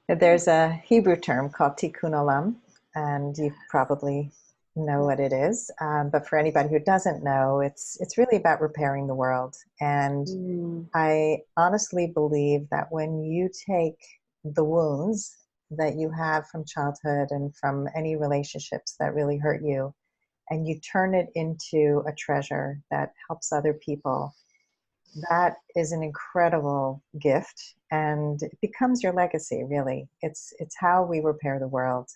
There's a Hebrew term called tikkun olam, and you probably know what it is. But for anybody who doesn't know, it's really about repairing the world. And I honestly believe that when you take the wounds that you have from childhood and from any relationships that really hurt you, and you turn it into a treasure that helps other people, that is an incredible gift, and it becomes your legacy, really. It's how we repair the world,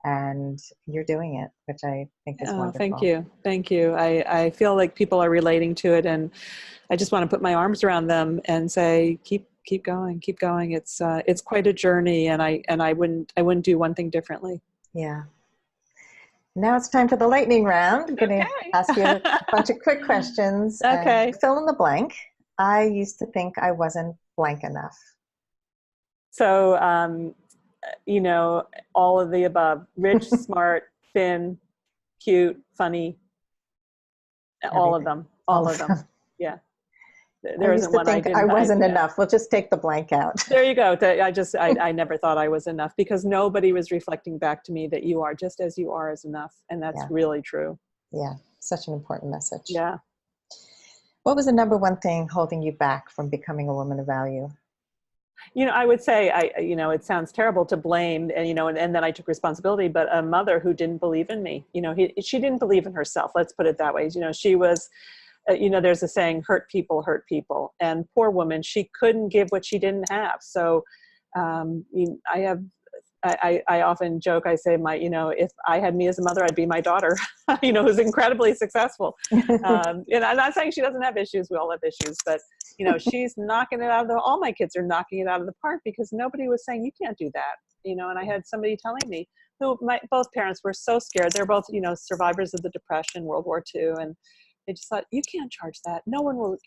and you're doing it, which I think is wonderful. Thank you. I feel like people are relating to it, and I just want to put my arms around them and say, keep going. It's quite a journey, and I wouldn't do one thing differently. Yeah. Now it's time for the lightning round. I'm going to ask you a bunch of quick questions. Okay. And fill in the blank. I used to think I wasn't blank enough. So, all of the above: rich, smart, thin, cute, funny. All of them. Yeah. There isn't one I didn't. I wasn't enough. We'll just take the blank out. There you go. I never thought I was enough, because nobody was reflecting back to me that you are just as you are is enough. And that's really true. Yeah. Such an important message. Yeah. What was the number one thing holding you back from becoming a woman of value? I would say, it sounds terrible to blame, and then I took responsibility, but a mother who didn't believe in me. She didn't believe in herself. Let's put it that way. She was, there's a saying, hurt people. And poor woman, she couldn't give what she didn't have. So I often joke, I say if I had me as a mother, I'd be my daughter, who's incredibly successful. And I'm not saying she doesn't have issues. We all have issues, but she's knocking it out of all my kids are knocking it out of the park, because nobody was saying, you can't do that. And I had somebody telling me, both parents were so scared. They're both, survivors of the Depression, World War II. And They just thought, you can't charge that. No one will,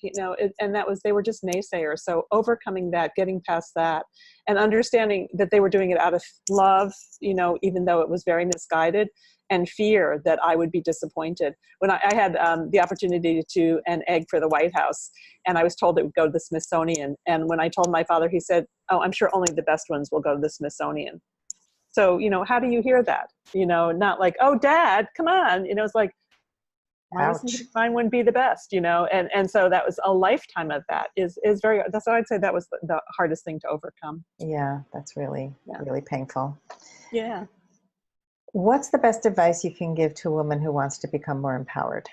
and they were just naysayers. So overcoming that, getting past that, and understanding that they were doing it out of love, even though it was very misguided, and fear that I would be disappointed. When I had the opportunity to an egg for the White House, and I was told it would go to the Smithsonian. And when I told my father, he said, oh, I'm sure only the best ones will go to the Smithsonian. So, how do you hear that? Not like, oh, Dad, come on. It's like, why Ouch. mine wouldn't be the best, and so that was a lifetime of that is very, that's why I'd say that was the hardest thing to overcome. Yeah, that's really, really painful. Yeah. What's the best advice you can give to a woman who wants to become more empowered?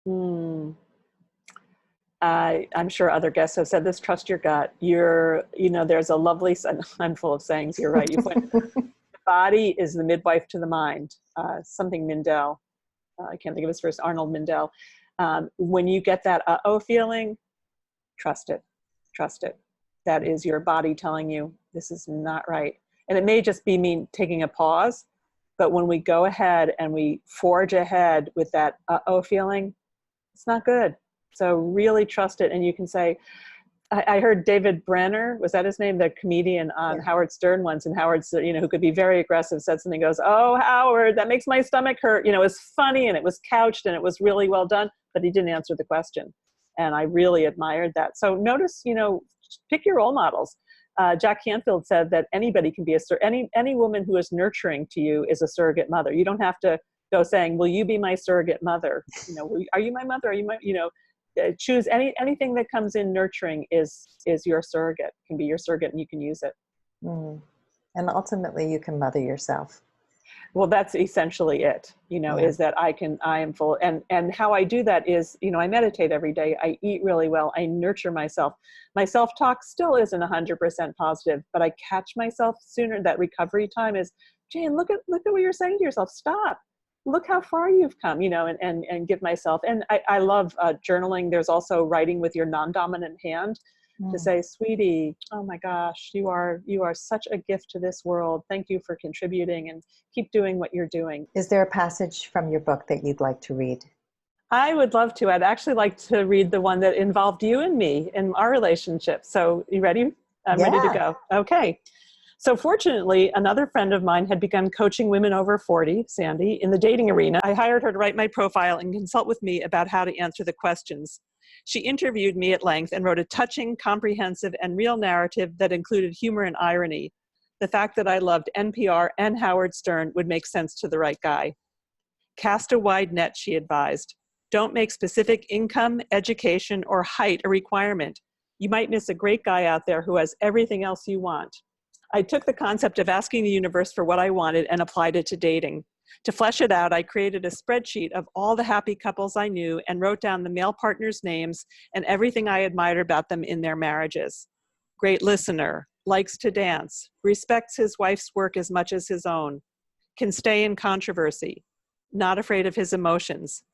I'm sure other guests have said this, trust your gut. There's a lovely, I'm full of sayings, you're right. The body is the midwife to the mind, something Mindell. I can't think of his first, Arnold Mindell. When you get that uh-oh feeling, trust it. That is your body telling you this is not right. And it may just be me taking a pause, but when we go ahead and we forge ahead with that uh-oh feeling, it's not good. So really trust it. And you can say, I heard David Brenner, was that his name? The comedian on Howard Stern once, and Howard, who could be very aggressive, said something, goes, oh, Howard, that makes my stomach hurt. It was funny and it was couched and it was really well done, but he didn't answer the question. And I really admired that. So notice, pick your role models. Jack Canfield said that anybody can be any woman who is nurturing to you is a surrogate mother. You don't have to go saying, will you be my surrogate mother? Are you my mother? Are you my, choose anything that comes in nurturing is your surrogate, can be your surrogate, and you can use it. And ultimately you can mother yourself. Well, that's essentially it, is that I am full. And how I do that is, I meditate every day. I eat really well. I nurture myself. My self-talk still isn't 100% positive, but I catch myself sooner. That recovery time is, Jane, look at what you're saying to yourself. Stop. Look how far you've come, and give myself. And I love journaling. There's also writing with your non-dominant hand to say, sweetie, oh my gosh, you are such a gift to this world. Thank you for contributing, and keep doing what you're doing. Is there a passage from your book that you'd like to read? I would love to. I'd actually like to read the one that involved you and me in our relationship. So you ready? I'm ready to go. Okay. So fortunately, another friend of mine had begun coaching women over 40, Sandy, in the dating arena. I hired her to write my profile and consult with me about how to answer the questions. She interviewed me at length and wrote a touching, comprehensive, and real narrative that included humor and irony. The fact that I loved NPR and Howard Stern would make sense to the right guy. Cast a wide net, she advised. Don't make specific income, education, or height a requirement. You might miss a great guy out there who has everything else you want. I took the concept of asking the universe for what I wanted and applied it to dating. To flesh it out, I created a spreadsheet of all the happy couples I knew and wrote down the male partners' names and everything I admired about them in their marriages. Great listener, likes to dance, respects his wife's work as much as his own, can stay in controversy, not afraid of his emotions.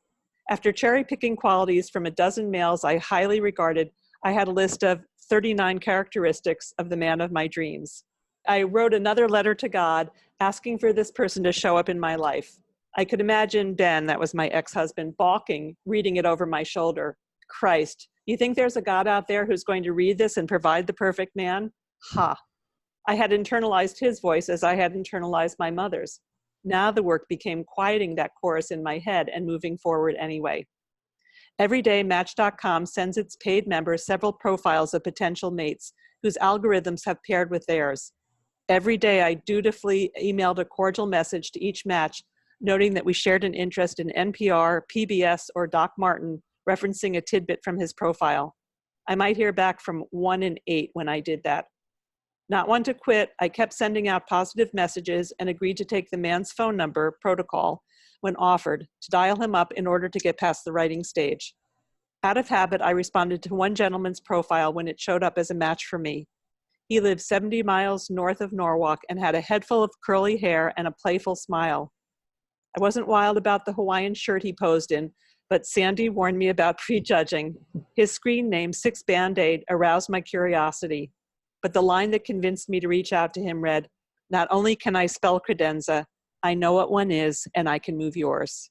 After cherry-picking qualities from a dozen males I highly regarded, I had a list of 39 characteristics of the man of my dreams. I wrote another letter to God asking for this person to show up in my life. I could imagine Ben, that was my ex-husband, balking, reading it over my shoulder. Christ, you think there's a God out there who's going to read this and provide the perfect man? Ha! I had internalized his voice as I had internalized my mother's. Now the work became quieting that chorus in my head and moving forward anyway. Every day, Match.com sends its paid members several profiles of potential mates whose algorithms have paired with theirs. Every day, I dutifully emailed a cordial message to each match, noting that we shared an interest in NPR, PBS, or Doc Martin, referencing a tidbit from his profile. I might hear back from 1 in 8 when I did that. Not one to quit, I kept sending out positive messages and agreed to take the man's phone number protocol when offered to dial him up in order to get past the writing stage. Out of habit, I responded to one gentleman's profile when it showed up as a match for me. He lived 70 miles north of Norwalk and had a head full of curly hair and a playful smile. I wasn't wild about the Hawaiian shirt he posed in, but Sandy warned me about prejudging. His screen name, Six Band-Aid, aroused my curiosity. But the line that convinced me to reach out to him read, "Not only can I spell credenza, I know what one is, and I can move yours."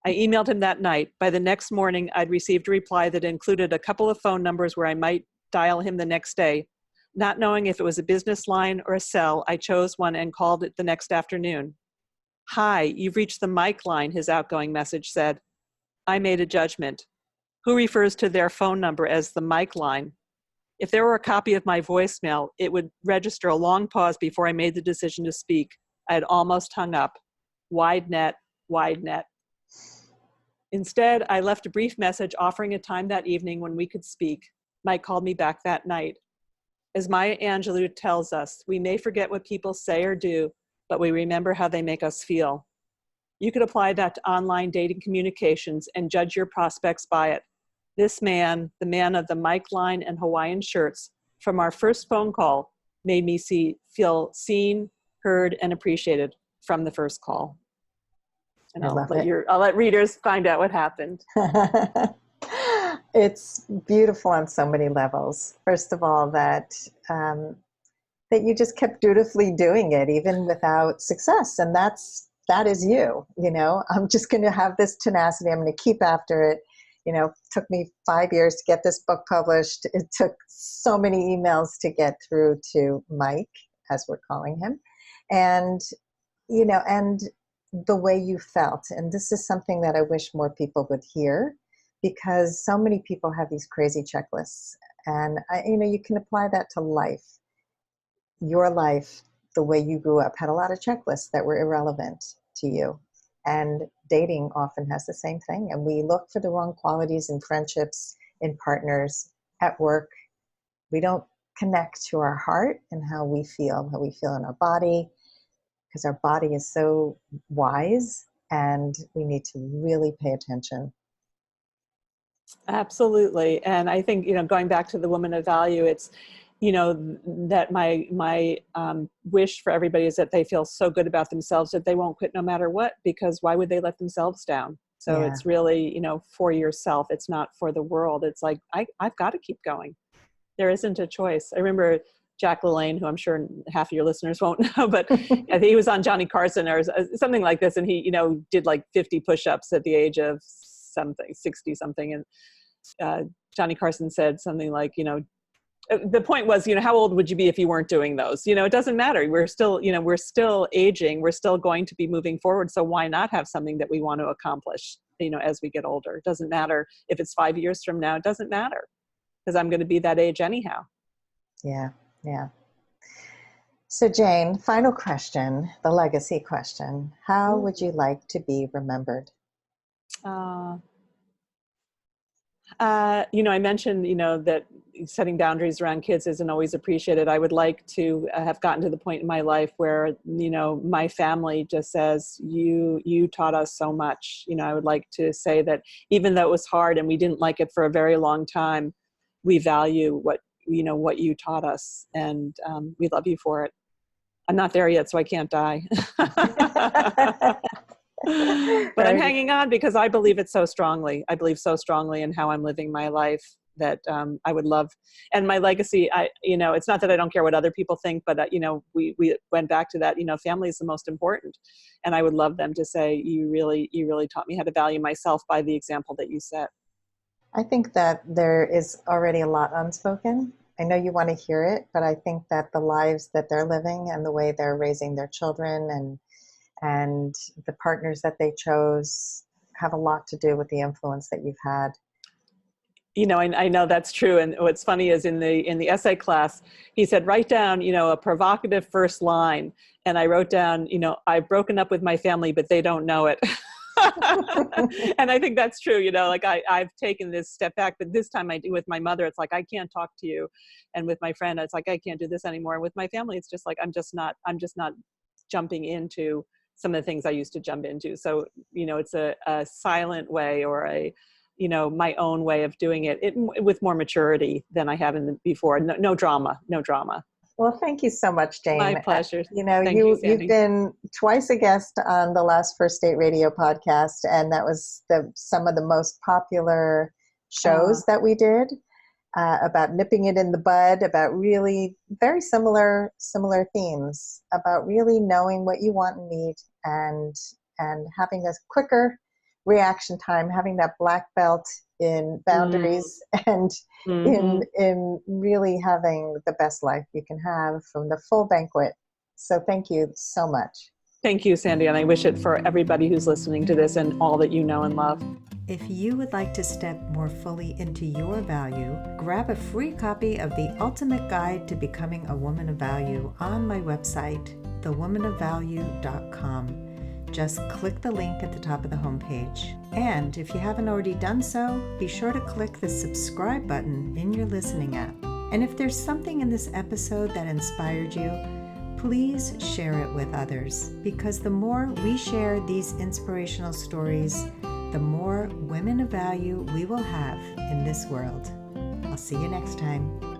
I emailed him that night. By the next morning, I'd received a reply that included a couple of phone numbers where I might dial him the next day. Not knowing if it was a business line or a cell, I chose one and called it the next afternoon. "Hi, you've reached the Mike line," his outgoing message said. I made a judgment. Who refers to their phone number as the Mike line? If there were a copy of my voicemail, it would register a long pause before I made the decision to speak. I had almost hung up. Wide net, wide net. Instead, I left a brief message offering a time that evening when we could speak. Mike called me back that night. As Maya Angelou tells us, we may forget what people say or do, but we remember how they make us feel. You could apply that to online dating communications and judge your prospects by it. This man, the man of the Mike line and Hawaiian shirts, from our first phone call, made me feel seen, heard, and appreciated from the first call. And I'll let readers find out what happened. It's beautiful on so many levels. First of all, that you just kept dutifully doing it, even without success, and that is you. I'm just going to have this tenacity. I'm going to keep after it. It took me 5 years to get this book published. It took so many emails to get through to Mike, as we're calling him, and the way you felt. And this is something that I wish more people would hear, because so many people have these crazy checklists, and you can apply that to life. Your life, the way you grew up, had a lot of checklists that were irrelevant to you. And dating often has the same thing. And we look for the wrong qualities in friendships, in partners, at work. We don't connect to our heart and how we feel in our body, because our body is so wise, and we need to really pay attention. Absolutely. And I think, going back to the woman of value, it's, that my wish for everybody is that they feel so good about themselves that they won't quit no matter what, because why would they let themselves down? So It's really, for yourself. It's not for the world. It's like, I've got to keep going. There isn't a choice. I remember Jack LaLanne, who I'm sure half of your listeners won't know, but I think he was on Johnny Carson or something like this. And he, did like 50 push-ups at the age of 60 something. And Johnny Carson said something like, the point was, how old would you be if you weren't doing those? It doesn't matter. We're still aging. We're still going to be moving forward. So why not have something that we want to accomplish, as we get older? It doesn't matter if it's 5 years from now. It doesn't matter, because I'm going to be that age anyhow. Yeah. Yeah. So Jane, final question, the legacy question. How would you like to be remembered? I mentioned, that setting boundaries around kids isn't always appreciated. I would like to have gotten to the point in my life where, my family just says, you taught us so much. I would like to say that even though it was hard and we didn't like it for a very long time, we value what you taught us, and we love you for it. I'm not there yet, so I can't die. But I'm hanging on because I believe it so strongly. I believe so strongly in how I'm living my life that I would love. And my legacy, it's not that I don't care what other people think, but we went back to that. Family is the most important, and I would love them to say, you really taught me how to value myself by the example that you set. I think that there is already a lot unspoken. I know you want to hear it, but I think that the lives that they're living and the way they're raising their children and the partners that they chose have a lot to do with the influence that you've had. I know that's true. And what's funny is in the essay class, he said, write down, a provocative first line. And I wrote down, I've broken up with my family, but they don't know it. And I think that's true. I've taken this step back, but this time I do with my mother. It's like, I can't talk to you. And with my friend, it's like, I can't do this anymore. And with my family, it's just like, I'm just not jumping into some of the things I used to jump into. So, it's a silent way, or my own way of doing it with more maturity than I have before. No drama. Well, thank you so much, Jane. My pleasure. You've been twice a guest on the last First Date Radio podcast, and that was some of the most popular shows that we did about nipping it in the bud, about really very similar themes, about really knowing what you want and need, and having a quicker reaction time, having that black belt in boundaries and in really having the best life you can have from the full banquet. So thank you so much. Thank you, Sandy, and I wish it for everybody who's listening to this and all that you know and love. If you would like to step more fully into your value, grab a free copy of The Ultimate Guide to Becoming a Woman of Value on my website, thewomanofvalue.com. Just click the link at the top of the homepage. And if you haven't already done so, be sure to click the subscribe button in your listening app. And if there's something in this episode that inspired you, please share it with others, because the more we share these inspirational stories, the more women of value we will have in this world. I'll see you next time.